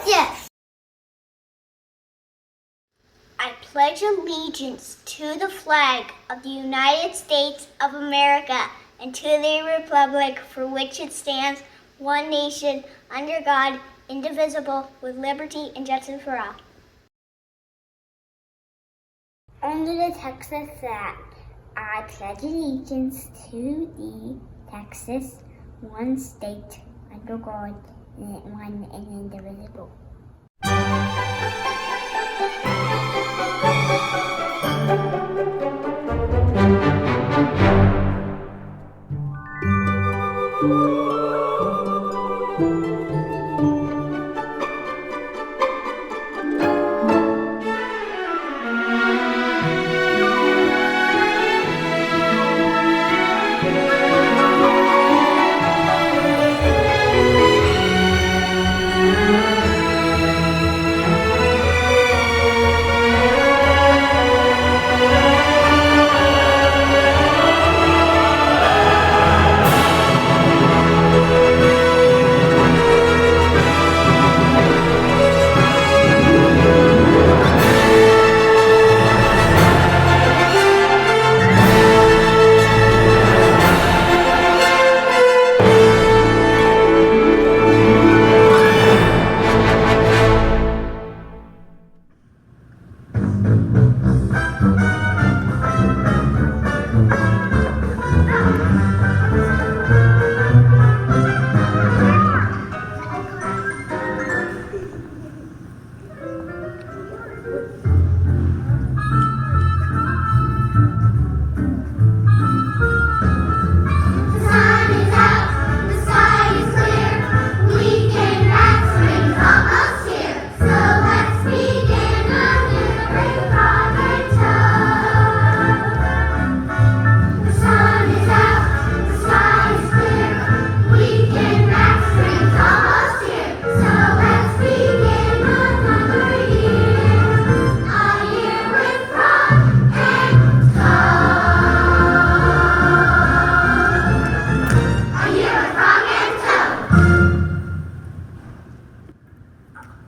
Yes. I pledge allegiance to the flag of the United States of America and to the republic for which it stands, one nation, under God, indivisible, with liberty and justice for all. Under the Texas flag, I pledge allegiance to the Texas, one state, under God, one and indivisible.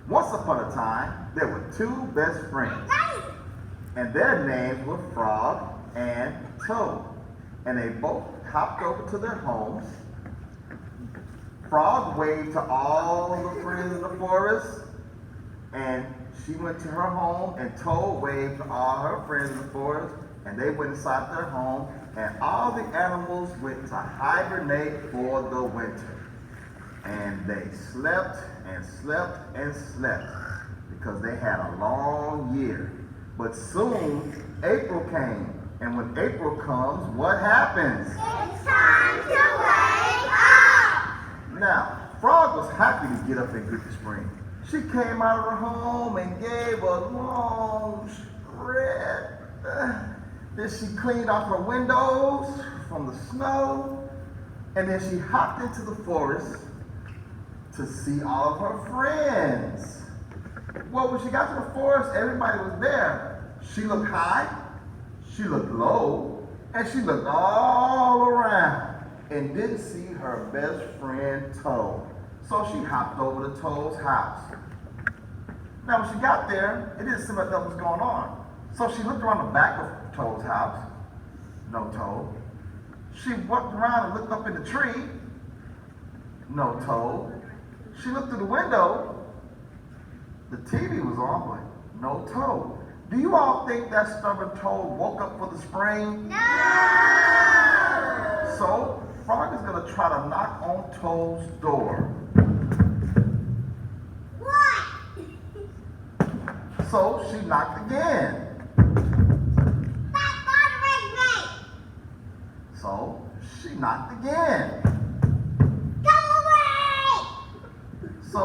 Once upon a time, there were two best friends, and their names were Frog and Toad, and they both hopped over to their homes. Frog waved to all the friends in the forest, and she went to her home, and Toad waved to all her friends in the forest, and they went inside their home, and all the animals went to hibernate for the winter. And they slept and slept and slept because they had a long year. But soon April came, and when April comes, what happens? It's time to wake up! Now, Frog was happy to get up and greet the spring. She came out of her home and gave a long spread. Then she cleaned off her windows from the snow, and then she hopped into the forest to see all of her friends. Well, when she got to the forest, everybody was there. She looked high, she looked low, and she looked all around and didn't see her best friend Toad. So she hopped over to Toad's house. Now when she got there, it didn't seem like that was going on. So she looked around the back of Toad's house. No Toad. She walked around and looked up in the tree. No Toad. She looked through the window. The TV was on, but no Toad. Do you all think that stubborn Toad woke up for the spring? No! So, Frog is going to try to knock on Toad's door. What? So, she knocked again. So, she knocked again. Go away! So,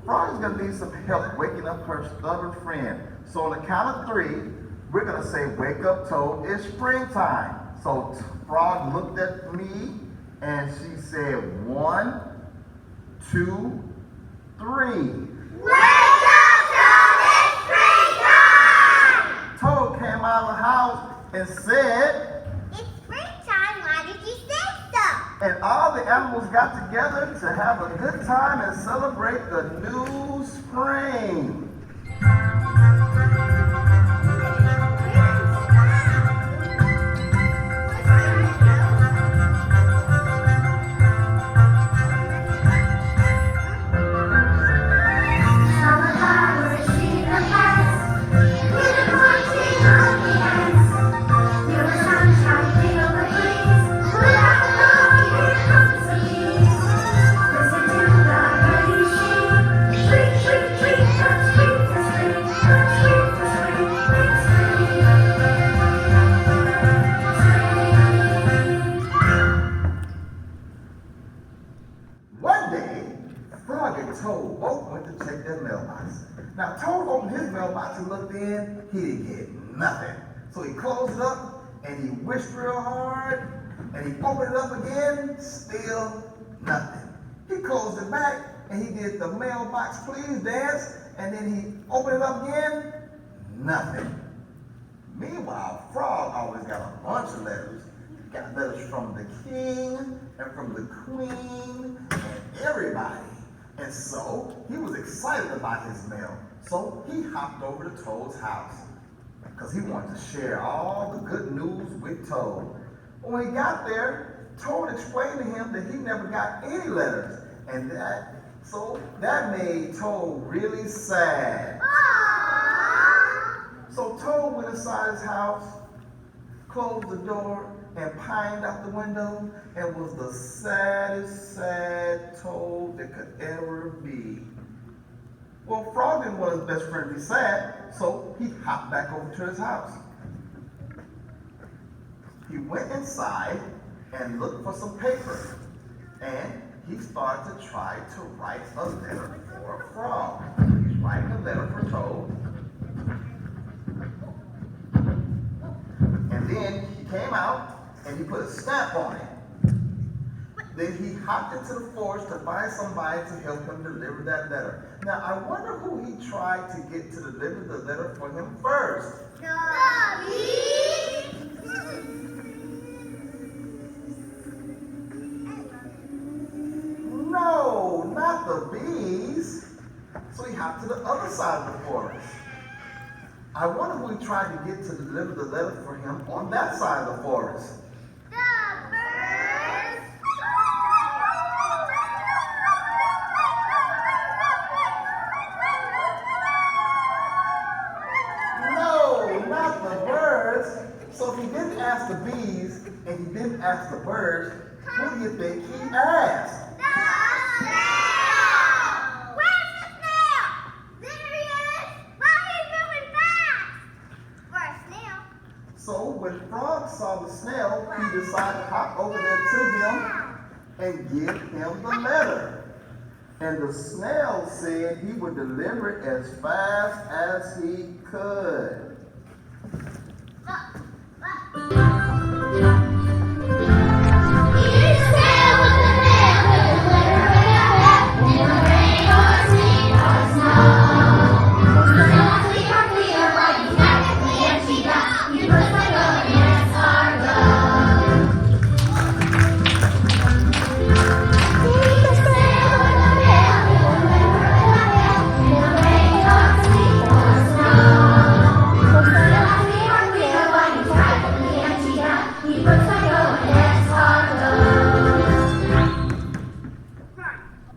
Frog is going to need some help waking up her stubborn friend. So, on the count of 3, we're going to say, wake up, Toad, it's springtime. So, Frog looked at me and she said, 1, 2, 3. Wake up, Toad, it's springtime! Toad came out of the house and said, It's springtime, why did you say so? And all the animals got together to have a good time and celebrate the new spring. One day, Frog and Toad both went to check their mailbox. Now, Toad opened his mailbox and looked in. He didn't get nothing. So he closed it up and he wished real hard. And he opened it up again, still nothing. He closed it back and he did the mailbox please dance. And then he opened it up again, nothing. Meanwhile, Frog always got a bunch of letters. He got letters from the king and from the queen and everybody. And so he was excited about his mail. So he hopped over to Toad's house because he wanted to share all the good news with Toad. When he got there, Toad explained to him that he never got any letters. And that made Toad really sad. So Toad went inside his house, closed the door, and pined out the window, and was the saddest sad Toad that could ever be. Well, Frog didn't want his best friend to be sad, so he hopped back over to his house. He went inside and looked for some paper, and he started to try to write a letter for a frog. He's writing a letter for Toad. And then he came out and he put a stamp on it. Then he hopped into the forest to find somebody to help him deliver that letter. Now, I wonder who he tried to get to deliver the letter for him first. No, not the bees. So he hopped to the other side of the forest. I wonder who he tried to get to deliver the letter for him on that side of the forest. No, not the birds. So if he didn't ask the bees and he didn't ask the birds, who do you think he asked? So when Frog saw the snail, he decided to hop over there to him and give him the letter. And the snail said he would deliver it as fast as he could.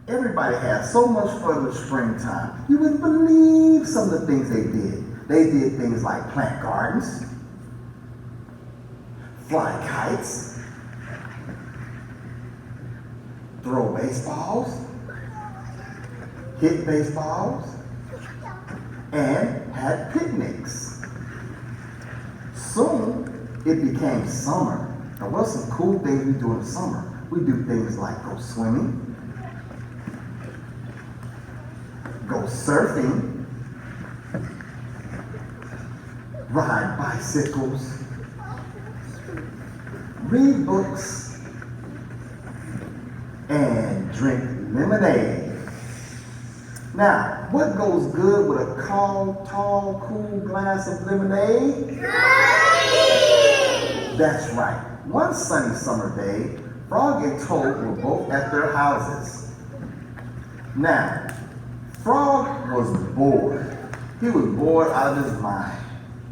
Everybody had so much fun with springtime. You wouldn't believe some of the things they did. They did things like plant gardens, fly kites, throw baseballs, hit baseballs, and had picnics. Soon, it became summer. And what's some cool things we do in the summer? We do things like go swimming, go surfing, ride bicycles, read books, and drink lemonade. Now, what goes good with a tall, cool glass of lemonade? That's right. One sunny summer day, Frog and Toad were both at their houses. Now, Frog was bored. He was bored out of his mind.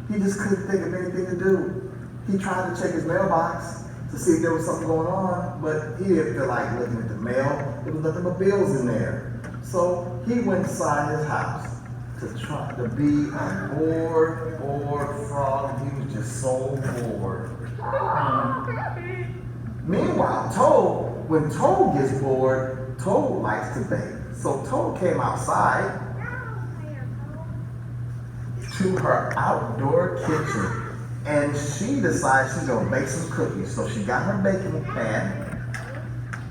He just couldn't think of anything to do. He tried to check his mailbox to see if there was something going on, but he didn't feel like looking at the mail. There was nothing but bills in there. So he went inside his house to try to be a bored frog. He was just so bored. Meanwhile, Toad, when Toad gets bored, Toad likes to bake. So Toad came outside to her outdoor kitchen, and she decided she's gonna bake some cookies. So she got her baking pan.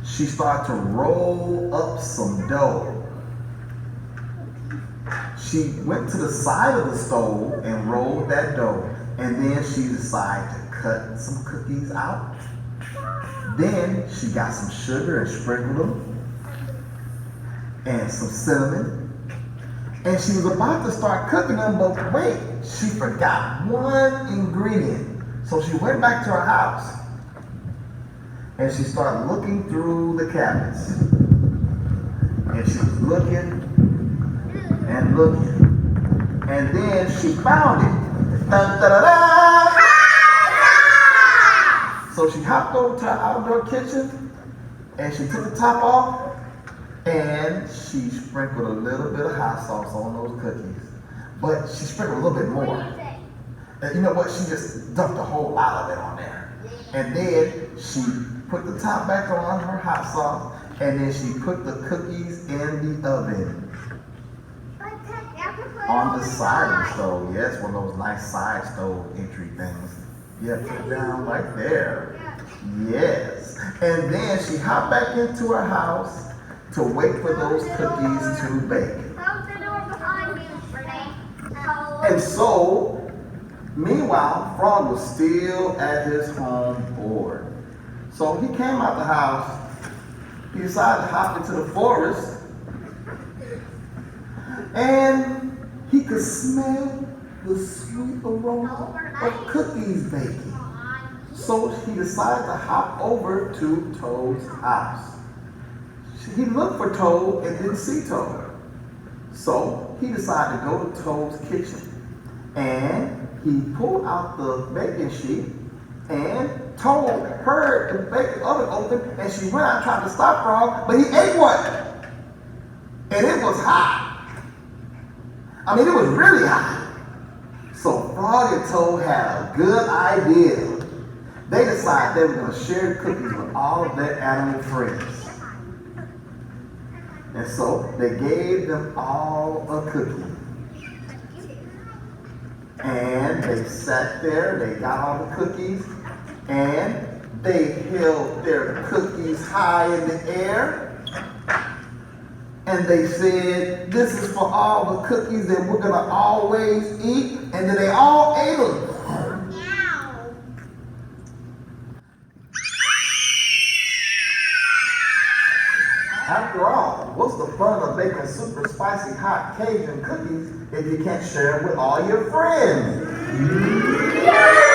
She started to roll up some dough. She went to the side of the stove and rolled that dough, and then she decided to cut some cookies out. Then she got some sugar and sprinkled them, and some cinnamon. And she was about to start cooking them, but wait, she forgot one ingredient. So she went back to her house, and she started looking through the cabinets. And she was looking and looking, and then she found it. Dun, da, da, da. So she hopped over to her outdoor kitchen, and she took the top off, and she sprinkled a little bit of hot sauce on those cookies. But she sprinkled a little bit more. And you know what? She just dumped a whole lot of it on there. And then she put the top back on her hot sauce, and then she put the cookies in the oven. On the side of the stove. Yes, one of those nice side stove entry things. Yeah, put it down right there. Yes. And then she hopped back into her house to wait for those cookies to bake. And so, meanwhile, Frog was still at his home bored. So he came out the house. He decided to hop into the forest, and he could smell the sweet aroma of cookies baking. So he decided to hop over to Toad's house. He looked for Toad and didn't see Toad. So he decided to go to Toad's kitchen. And he pulled out the baking sheet, and Toad heard the baking oven open, and she went out and tried to stop Frog, but he ate one. And it was hot. I mean, it was really hot. So Frog and Toad had a good idea. They decided they were going to share cookies with all of their animal friends. And so they gave them all a cookie. And they sat there, they got all the cookies, and they held their cookies high in the air. And they said, this is for all the cookies that we're going to always eat. And then they all ate them. After all, what's the fun of baking super spicy hot Cajun cookies if you can't share them with all your friends? Yeah!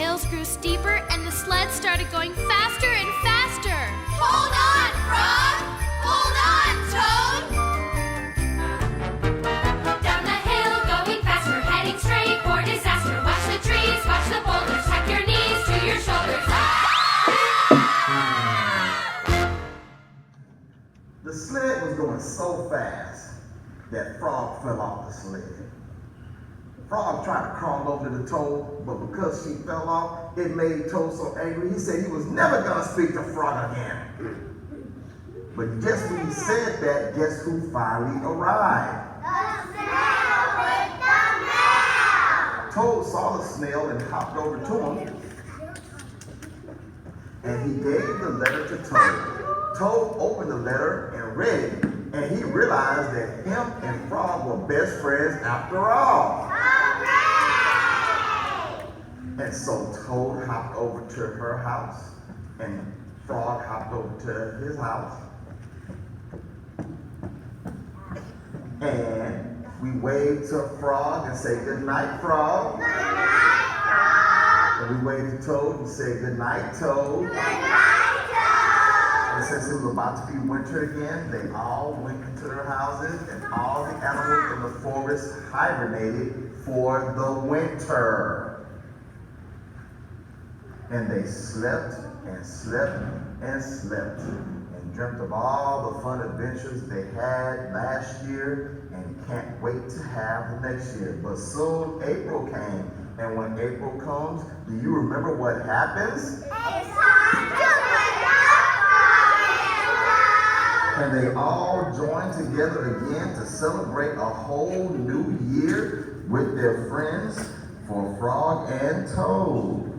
hills grew steeper and the sled started going faster and faster. Hold on, Frog! Hold on, Toad! Down the hill, going faster, heading straight for disaster. Watch the trees, watch the boulders, tuck your knees to your shoulders. The sled was going so fast that Frog fell off the sled. Frog tried to crawl over to the Toad, but because she fell off, it made Toad so angry, he said he was never gonna speak to Frog again. But just when he said that, guess who finally arrived? The snail with the mail! Toad saw the snail and hopped over to him, and he gave the letter to Toad. Toad opened the letter and read it, and he realized that him and Frog were best friends after all. Hooray! And so Toad hopped over to her house, and Frog hopped over to his house. And we waved to Frog and say, "Good night, Frog." Good night, Frog! And we waved to Toad and said, "Good night, Toad." Good night, Toad! And since it was about to be winter again, they all went into their houses, and all the animals in the forest hibernated for the winter. And they slept and slept and slept and dreamt of all the fun adventures they had last year and can't wait to have the next year. But soon April came, and when April comes, do you remember what happens? It's time to wake up, Frog! And they all joined together again to celebrate a whole new year with their friends for Frog and Toad.